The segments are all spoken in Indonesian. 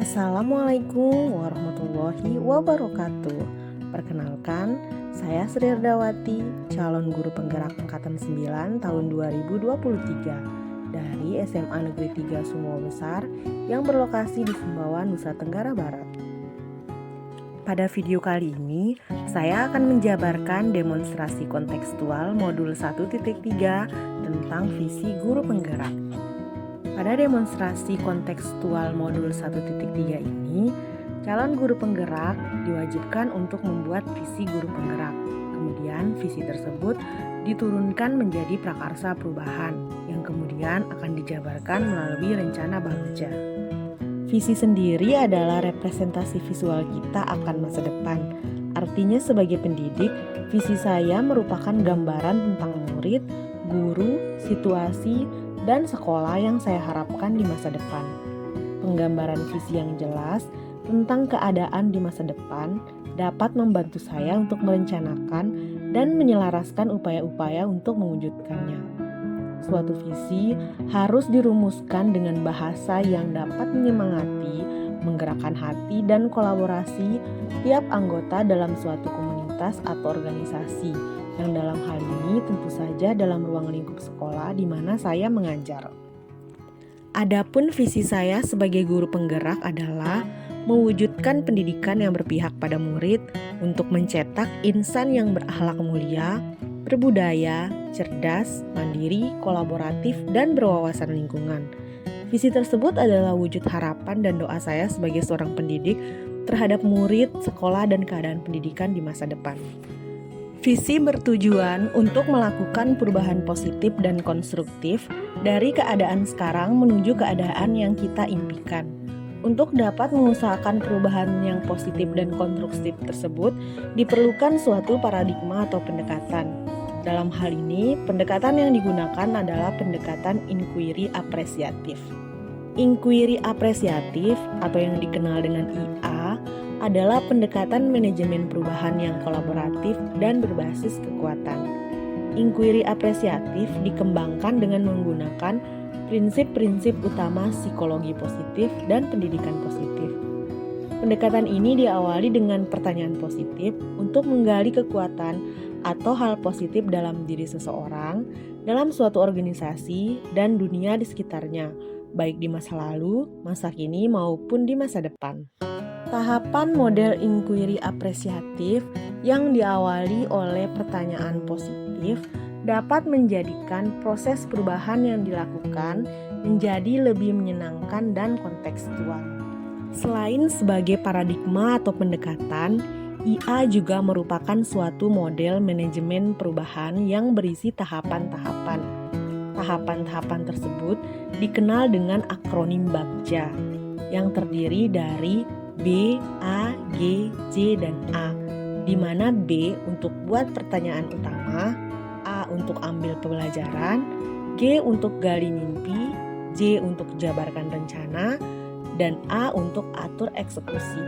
Assalamualaikum warahmatullahi wabarakatuh. Perkenalkan, saya Sri Ardawati, calon guru penggerak angkatan 9 tahun 2023 dari SMA Negeri 3 Sumo Besar yang berlokasi di Sumbawa, Nusa Tenggara Barat. Pada video kali ini, saya akan menjabarkan demonstrasi kontekstual modul 1.3 tentang visi guru penggerak. Pada demonstrasi kontekstual modul 1.3 ini, calon guru penggerak diwajibkan untuk membuat visi guru penggerak. Kemudian visi tersebut diturunkan menjadi prakarsa perubahan yang kemudian akan dijabarkan melalui rencana bagja. Visi sendiri adalah representasi visual kita akan masa depan. Artinya sebagai pendidik, visi saya merupakan gambaran tentang murid, guru, situasi, dan sekolah yang saya harapkan di masa depan. Penggambaran visi yang jelas tentang keadaan di masa depan dapat membantu saya untuk merencanakan dan menyelaraskan upaya-upaya untuk mewujudkannya. Suatu visi harus dirumuskan dengan bahasa yang dapat menyemangati, menggerakkan hati dan kolaborasi tiap anggota dalam suatu komunitas atau organisasi, yang dalam hal ini tentu saja dalam ruang lingkup sekolah di mana saya mengajar. Adapun visi saya sebagai guru penggerak adalah mewujudkan pendidikan yang berpihak pada murid untuk mencetak insan yang berakhlak mulia, berbudaya, cerdas, mandiri, kolaboratif, dan berwawasan lingkungan. Visi tersebut adalah wujud harapan dan doa saya sebagai seorang pendidik terhadap murid, sekolah, dan keadaan pendidikan di masa depan. Visi bertujuan untuk melakukan perubahan positif dan konstruktif dari keadaan sekarang menuju keadaan yang kita impikan. Untuk dapat mengusahakan perubahan yang positif dan konstruktif tersebut, diperlukan suatu paradigma atau pendekatan. Dalam hal ini, pendekatan yang digunakan adalah pendekatan inquiry apresiatif. Inquiry apresiatif atau yang dikenal dengan IA adalah pendekatan manajemen perubahan yang kolaboratif dan berbasis kekuatan. Inquiry apresiatif dikembangkan dengan menggunakan prinsip-prinsip utama psikologi positif dan pendidikan positif. Pendekatan ini diawali dengan pertanyaan positif untuk menggali kekuatan atau hal positif dalam diri seseorang, dalam suatu organisasi, dan dunia di sekitarnya, baik di masa lalu, masa kini, maupun di masa depan. Tahapan model inquiry apresiatif yang diawali oleh pertanyaan positif dapat menjadikan proses perubahan yang dilakukan menjadi lebih menyenangkan dan kontekstual. Selain sebagai paradigma atau pendekatan, IA juga merupakan suatu model manajemen perubahan yang berisi tahapan-tahapan. Tahapan-tahapan tersebut dikenal dengan akronim BAGJA yang terdiri dari B, A, G, J, dan A, di mana B untuk buat pertanyaan utama, A untuk ambil pembelajaran, G untuk gali mimpi, J untuk jabarkan rencana, dan A untuk atur eksekusi.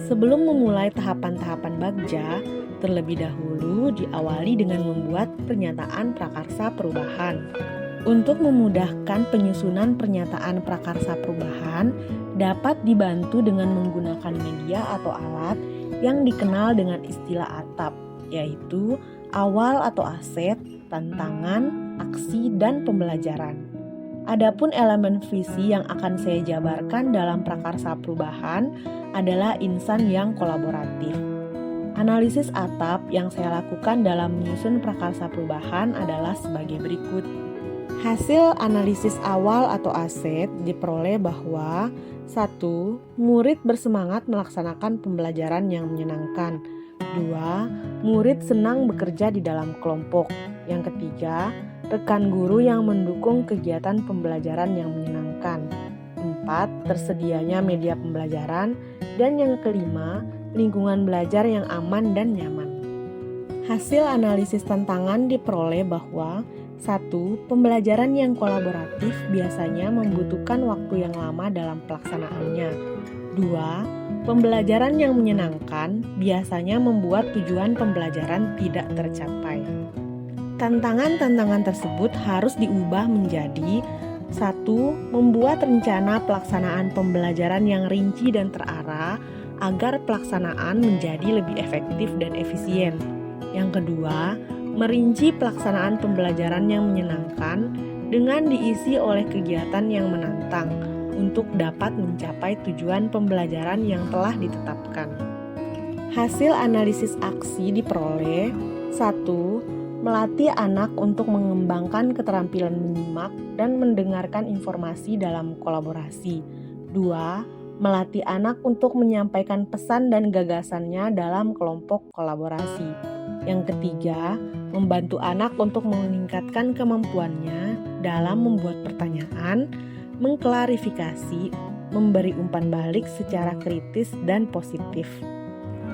Sebelum memulai tahapan-tahapan bagja, terlebih dahulu diawali dengan membuat pernyataan prakarsa perubahan. Untuk memudahkan penyusunan pernyataan prakarsa perubahan dapat dibantu dengan menggunakan media atau alat yang dikenal dengan istilah ATAP, yaitu awal atau aset, tantangan, aksi, dan pembelajaran. Adapun elemen visi yang akan saya jabarkan dalam prakarsa perubahan adalah insan yang kolaboratif. Analisis ATAP yang saya lakukan dalam menyusun prakarsa perubahan adalah sebagai berikut. Hasil analisis awal atau aset diperoleh bahwa 1. Murid bersemangat melaksanakan pembelajaran yang menyenangkan. 2. Murid senang bekerja di dalam kelompok. Yang ketiga, rekan guru yang mendukung kegiatan pembelajaran yang menyenangkan. 4. Tersedianya media pembelajaran. Dan yang kelima, lingkungan belajar yang aman dan nyaman. Hasil analisis tantangan diperoleh bahwa 1. Pembelajaran yang kolaboratif biasanya membutuhkan waktu yang lama dalam pelaksanaannya. 2. Pembelajaran yang menyenangkan biasanya membuat tujuan pembelajaran tidak tercapai. Tantangan-tantangan tersebut harus diubah menjadi 1. Membuat rencana pelaksanaan pembelajaran yang rinci dan terarah agar pelaksanaan menjadi lebih efektif dan efisien. Yang kedua, merinci pelaksanaan pembelajaran yang menyenangkan dengan diisi oleh kegiatan yang menantang untuk dapat mencapai tujuan pembelajaran yang telah ditetapkan. Hasil analisis aksi diperoleh: 1. Melatih anak untuk mengembangkan keterampilan menyimak dan mendengarkan informasi dalam kolaborasi. 2. Melatih anak untuk menyampaikan pesan dan gagasannya dalam kelompok kolaborasi. Yang ketiga, membantu anak untuk meningkatkan kemampuannya dalam membuat pertanyaan, mengklarifikasi, memberi umpan balik secara kritis dan positif.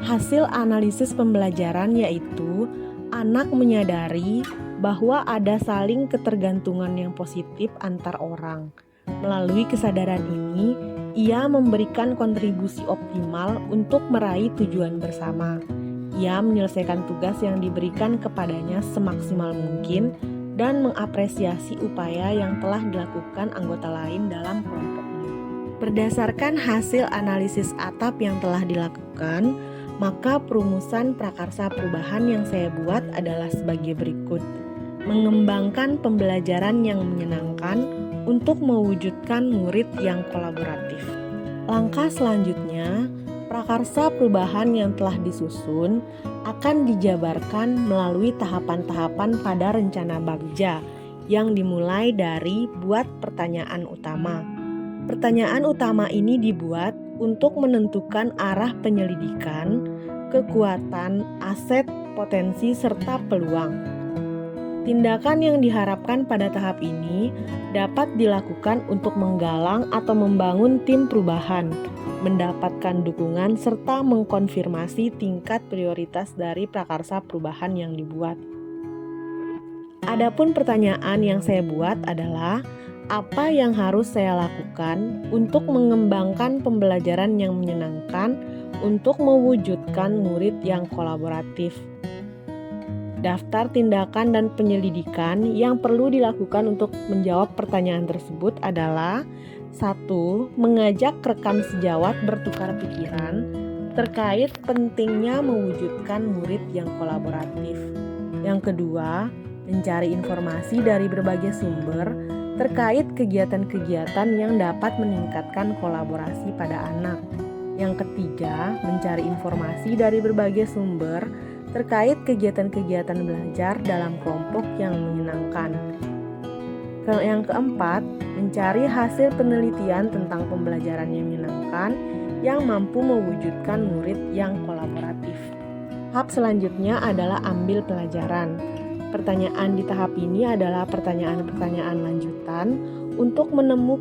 Hasil analisis pembelajaran yaitu anak menyadari bahwa ada saling ketergantungan yang positif antar orang. Melalui kesadaran ini, ia memberikan kontribusi optimal untuk meraih tujuan bersama. Ia menyelesaikan tugas yang diberikan kepadanya semaksimal mungkin dan mengapresiasi upaya yang telah dilakukan anggota lain dalam kelompoknya. Berdasarkan hasil analisis atap yang telah dilakukan, maka perumusan prakarsa perubahan yang saya buat adalah sebagai berikut. Mengembangkan pembelajaran yang menyenangkan untuk mewujudkan murid yang kolaboratif. Langkah selanjutnya, prakarsa perubahan yang telah disusun akan dijabarkan melalui tahapan-tahapan pada rencana bagja yang dimulai dari buat pertanyaan utama. Pertanyaan utama ini dibuat untuk menentukan arah penyelidikan, kekuatan, aset, potensi, serta peluang. Tindakan yang diharapkan pada tahap ini dapat dilakukan untuk menggalang atau membangun tim perubahan, mendapatkan dukungan, serta mengkonfirmasi tingkat prioritas dari prakarsa perubahan yang dibuat. Adapun pertanyaan yang saya buat adalah, apa yang harus saya lakukan untuk mengembangkan pembelajaran yang menyenangkan untuk mewujudkan murid yang kolaboratif? Daftar tindakan dan penyelidikan yang perlu dilakukan untuk menjawab pertanyaan tersebut adalah: 1. Mengajak rekan sejawat bertukar pikiran terkait pentingnya mewujudkan murid yang kolaboratif. Yang kedua, mencari informasi dari berbagai sumber terkait kegiatan-kegiatan yang dapat meningkatkan kolaborasi pada anak. Yang ketiga, mencari informasi dari berbagai sumber terkait kegiatan-kegiatan belajar dalam kelompok yang menyenangkan. Yang keempat, mencari hasil penelitian tentang pembelajaran yang menyenangkan yang mampu mewujudkan murid yang kolaboratif. Tahap selanjutnya adalah ambil pelajaran. Pertanyaan di tahap ini adalah pertanyaan-pertanyaan lanjutan untuk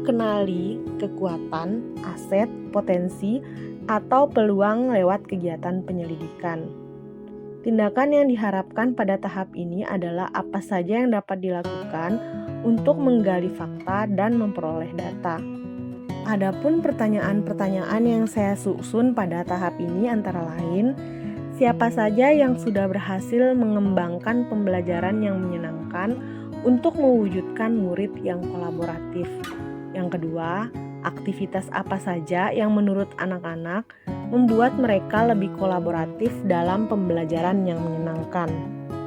kenali kekuatan, aset, potensi, atau peluang lewat kegiatan penyelidikan. Tindakan yang diharapkan pada tahap ini adalah apa saja yang dapat dilakukan untuk menggali fakta dan memperoleh data. Adapun pertanyaan-pertanyaan yang saya susun pada tahap ini antara lain: siapa saja yang sudah berhasil mengembangkan pembelajaran yang menyenangkan untuk mewujudkan murid yang kolaboratif? Yang kedua, aktivitas apa saja yang menurut anak-anak membuat mereka lebih kolaboratif dalam pembelajaran yang menyenangkan?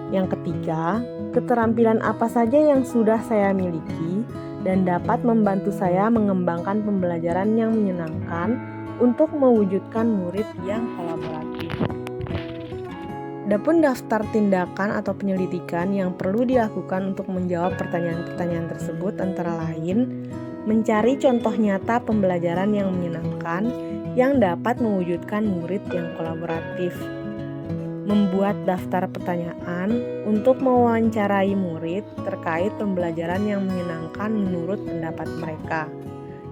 Yang ketiga, keterampilan apa saja yang sudah saya miliki dan dapat membantu saya mengembangkan pembelajaran yang menyenangkan untuk mewujudkan murid yang kolaboratif? Adapun daftar tindakan atau penyelidikan yang perlu dilakukan untuk menjawab pertanyaan-pertanyaan tersebut antara lain: mencari contoh nyata pembelajaran yang menyenangkan yang dapat mewujudkan murid yang kolaboratif, membuat daftar pertanyaan untuk mewawancarai murid terkait pembelajaran yang menyenangkan menurut pendapat mereka,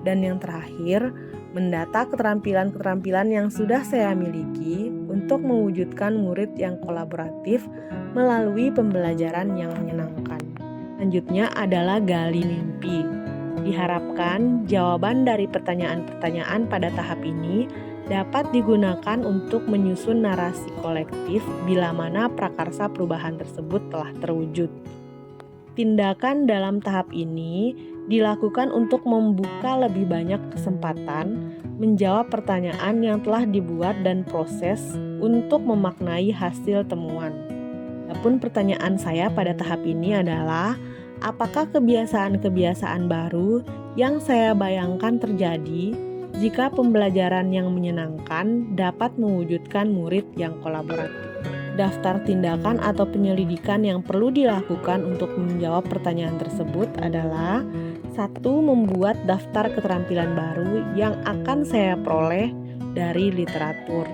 dan yang terakhir, mendata keterampilan-keterampilan yang sudah saya miliki untuk mewujudkan murid yang kolaboratif melalui pembelajaran yang menyenangkan. Selanjutnya adalah gali mimpi. Diharapkan jawaban dari pertanyaan-pertanyaan pada tahap ini dapat digunakan untuk menyusun narasi kolektif bila mana prakarsa perubahan tersebut telah terwujud. Tindakan dalam tahap ini dilakukan untuk membuka lebih banyak kesempatan menjawab pertanyaan yang telah dibuat dan proses untuk memaknai hasil temuan. Adapun pertanyaan saya pada tahap ini adalah, apakah kebiasaan-kebiasaan baru yang saya bayangkan terjadi jika pembelajaran yang menyenangkan dapat mewujudkan murid yang kolaboratif? Daftar tindakan atau penyelidikan yang perlu dilakukan untuk menjawab pertanyaan tersebut adalah: 1. Membuat daftar keterampilan baru yang akan saya peroleh dari literatur.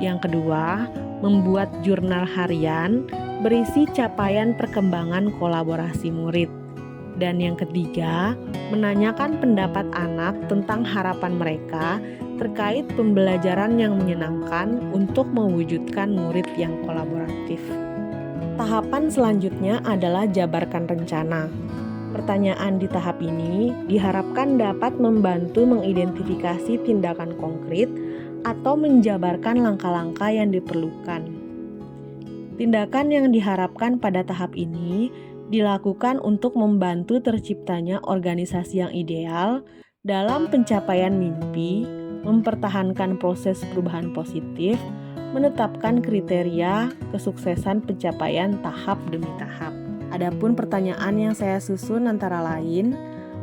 Yang kedua, membuat jurnal harian berisi capaian perkembangan kolaborasi murid. Dan yang ketiga, menanyakan pendapat anak tentang harapan mereka terkait pembelajaran yang menyenangkan untuk mewujudkan murid yang kolaboratif. Tahapan selanjutnya adalah jabarkan rencana. Pertanyaan di tahap ini diharapkan dapat membantu mengidentifikasi tindakan konkret atau menjabarkan langkah-langkah yang diperlukan. Tindakan yang diharapkan pada tahap ini dilakukan untuk membantu terciptanya organisasi yang ideal dalam pencapaian mimpi, mempertahankan proses perubahan positif, menetapkan kriteria kesuksesan pencapaian tahap demi tahap. Adapun pertanyaan yang saya susun antara lain,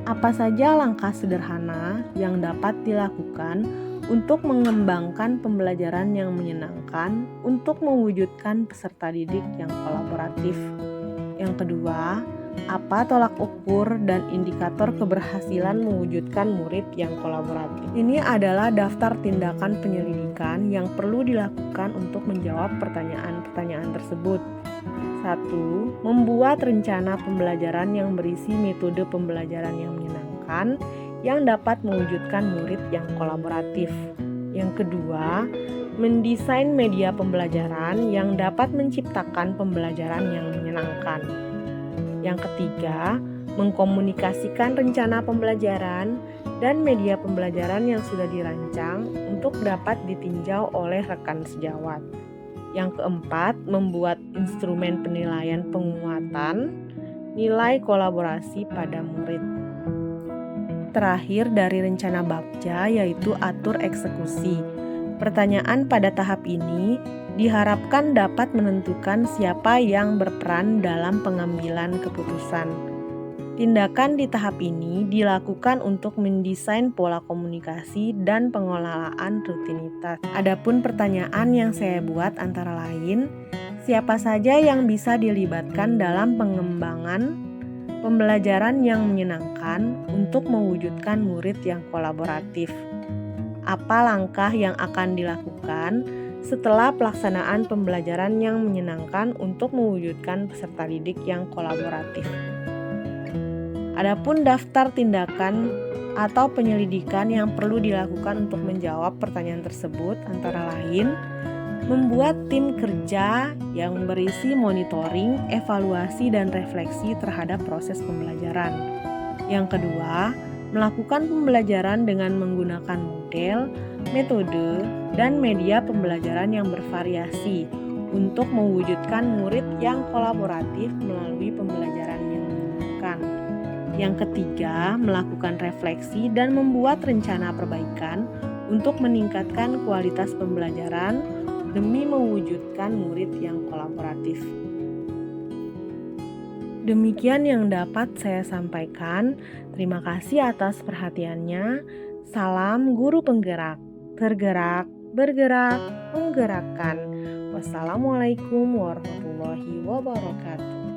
apa saja langkah sederhana yang dapat dilakukan untuk mengembangkan pembelajaran yang menyenangkan untuk mewujudkan peserta didik yang kolaboratif? Yang kedua, apa tolak ukur dan indikator keberhasilan mewujudkan murid yang kolaboratif? Ini adalah daftar tindakan penyelidikan yang perlu dilakukan untuk menjawab pertanyaan-pertanyaan tersebut. 1. Membuat rencana pembelajaran yang berisi metode pembelajaran yang menyenangkan yang dapat mewujudkan murid yang kolaboratif. Yang kedua, mendesain media pembelajaran yang dapat menciptakan pembelajaran yang menyenangkan. Yang ketiga, mengkomunikasikan rencana pembelajaran dan media pembelajaran yang sudah dirancang untuk dapat ditinjau oleh rekan sejawat. Yang keempat, membuat instrumen penilaian penguatan nilai kolaborasi pada murid. Terakhir dari rencana Bagja yaitu atur eksekusi. Pertanyaan pada tahap ini diharapkan dapat menentukan siapa yang berperan dalam pengambilan keputusan. Tindakan di tahap ini dilakukan untuk mendesain pola komunikasi dan pengelolaan rutinitas. Adapun pertanyaan yang saya buat antara lain, siapa saja yang bisa dilibatkan dalam pengembangan pembelajaran yang menyenangkan untuk mewujudkan murid yang kolaboratif? Apa langkah yang akan dilakukan setelah pelaksanaan pembelajaran yang menyenangkan untuk mewujudkan peserta didik yang kolaboratif? Adapun daftar tindakan atau penyelidikan yang perlu dilakukan untuk menjawab pertanyaan tersebut antara lain, membuat tim kerja yang berisi monitoring, evaluasi, dan refleksi terhadap proses pembelajaran. Yang kedua, melakukan pembelajaran dengan menggunakan model, metode, dan media pembelajaran yang bervariasi untuk mewujudkan murid yang kolaboratif melalui pembelajaran yang menyenangkan. Yang ketiga, melakukan refleksi dan membuat rencana perbaikan untuk meningkatkan kualitas pembelajaran demi mewujudkan murid yang kolaboratif. Demikian yang dapat saya sampaikan. Terima kasih atas perhatiannya. Salam guru penggerak, tergerak, bergerak, menggerakkan. Wassalamualaikum warahmatullahi wabarakatuh.